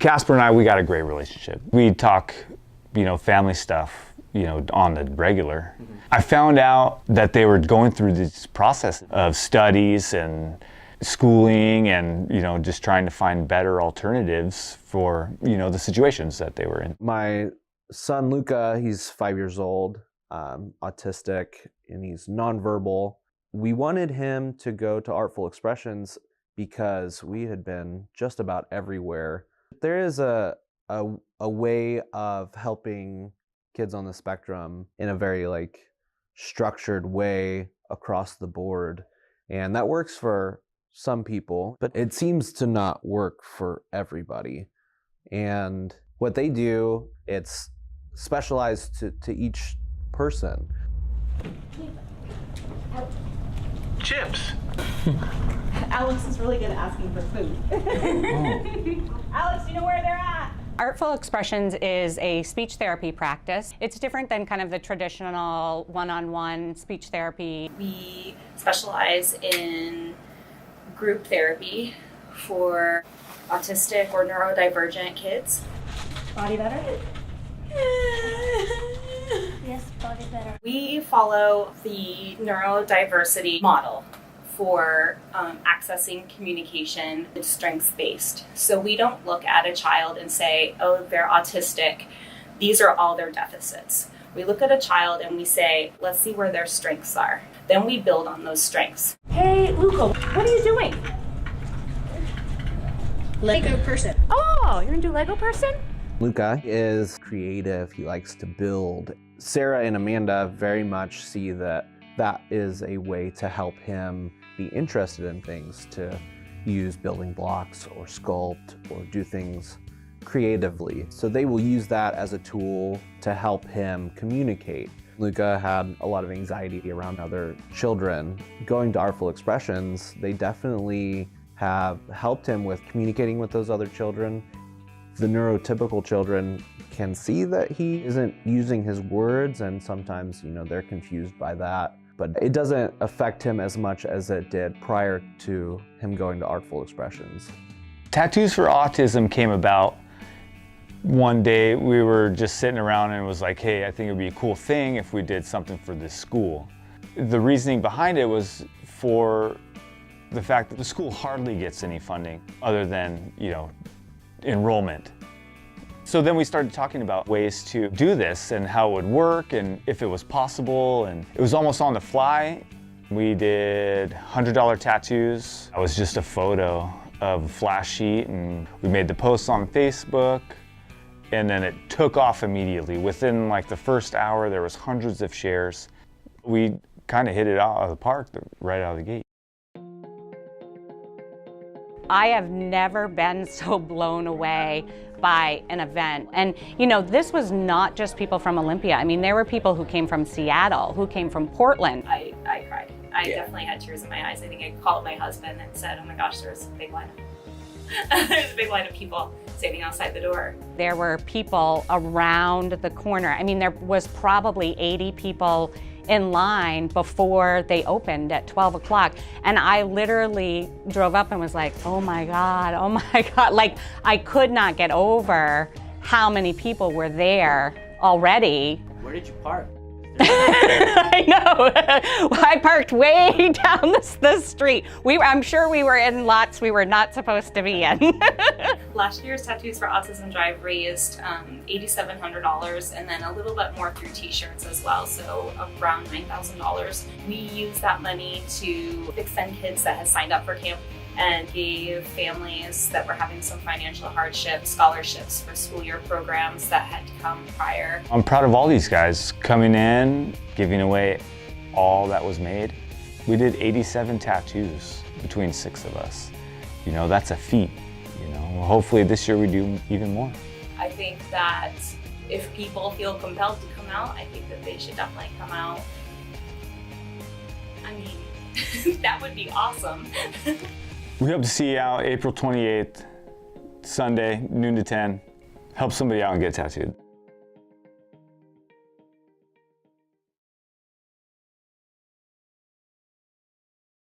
Casper and I, we got a great relationship. We talk, family stuff, on the regular. I found out that they were going through this process of studies and schooling and, just trying to find better alternatives for, the situations that they were in. My son, Luca, he's 5 years old, autistic, and he's nonverbal. We wanted him to go to Artful Expressions because we had been just about everywhere. There is a way of helping kids on the spectrum in a very structured way across the board. And that works for some people, but it seems to not work for everybody. And what they do, it's specialized to each person. Chips. Alex is really good at asking for food. Alex, do you know where they're at? Artful Expressions is a speech therapy practice. It's different than kind of the traditional one-on-one speech therapy. We specialize in group therapy for autistic or neurodivergent kids. Body better? Yes, body better. We follow the neurodiversity model for accessing communication. It's strengths-based. So we don't look at a child and say, oh, they're autistic. These are all their deficits. We look at a child and we say, let's see where their strengths are. Then we build on those strengths. Hey, Luca, what are you doing? Lego person. Oh, you're gonna do Lego person? Luca is creative. He likes to build. Sarah and Amanda very much see that is a way to help him be interested in things, to use building blocks or sculpt or do things creatively. So they will use that as a tool to help him communicate. Luca had a lot of anxiety around other children. Going to Artful Expressions, they definitely have helped him with communicating with those other children. The neurotypical children can see that he isn't using his words, and sometimes, they're confused by that. But it doesn't affect him as much as it did prior to him going to Artful Expressions. Tattoos for Autism came about one day. We were just sitting around and it was like, hey, I think it would be a cool thing if we did something for this school. The reasoning behind it was for the fact that the school hardly gets any funding other than, enrollment. So then we started talking about ways to do this and how it would work and if it was possible, and it was almost on the fly. We did $100 tattoos. It was just a photo of a flash sheet, and we made the posts on Facebook, and then it took off immediately. Within the first hour, there was hundreds of shares. We kind of hit it out of the park right out of the gate. I have never been so blown away by an event. And this was not just people from Olympia. I mean, there were people who came from Seattle, who came from Portland. I cried. I definitely had tears in my eyes. I think I called my husband and said, oh my gosh, there's a big line of people standing outside the door. There were people around the corner. I mean, there was probably 80 people in line before they opened at 12 o'clock. And I literally drove up and was like, oh my God. I could not get over how many people were there already. Where did you park? I know. I parked way down the street. I'm sure we were in lots we were not supposed to be in. Last year's Tattoos for Autism Drive raised $8,700 and then a little bit more through t-shirts as well, so around $9,000. We used that money to extend kids that had signed up for camp and gave families that were having some financial hardship scholarships for school year programs that had come prior. I'm proud of all these guys coming in, giving away all that was made. We did 87 tattoos between 6 of us. That's a feat. Hopefully this year we do even more. I think that if people feel compelled to come out, I think that they should definitely come out. I mean, that would be awesome. We hope to see you out April 28th, Sunday, noon to 10. Help somebody out and get tattooed.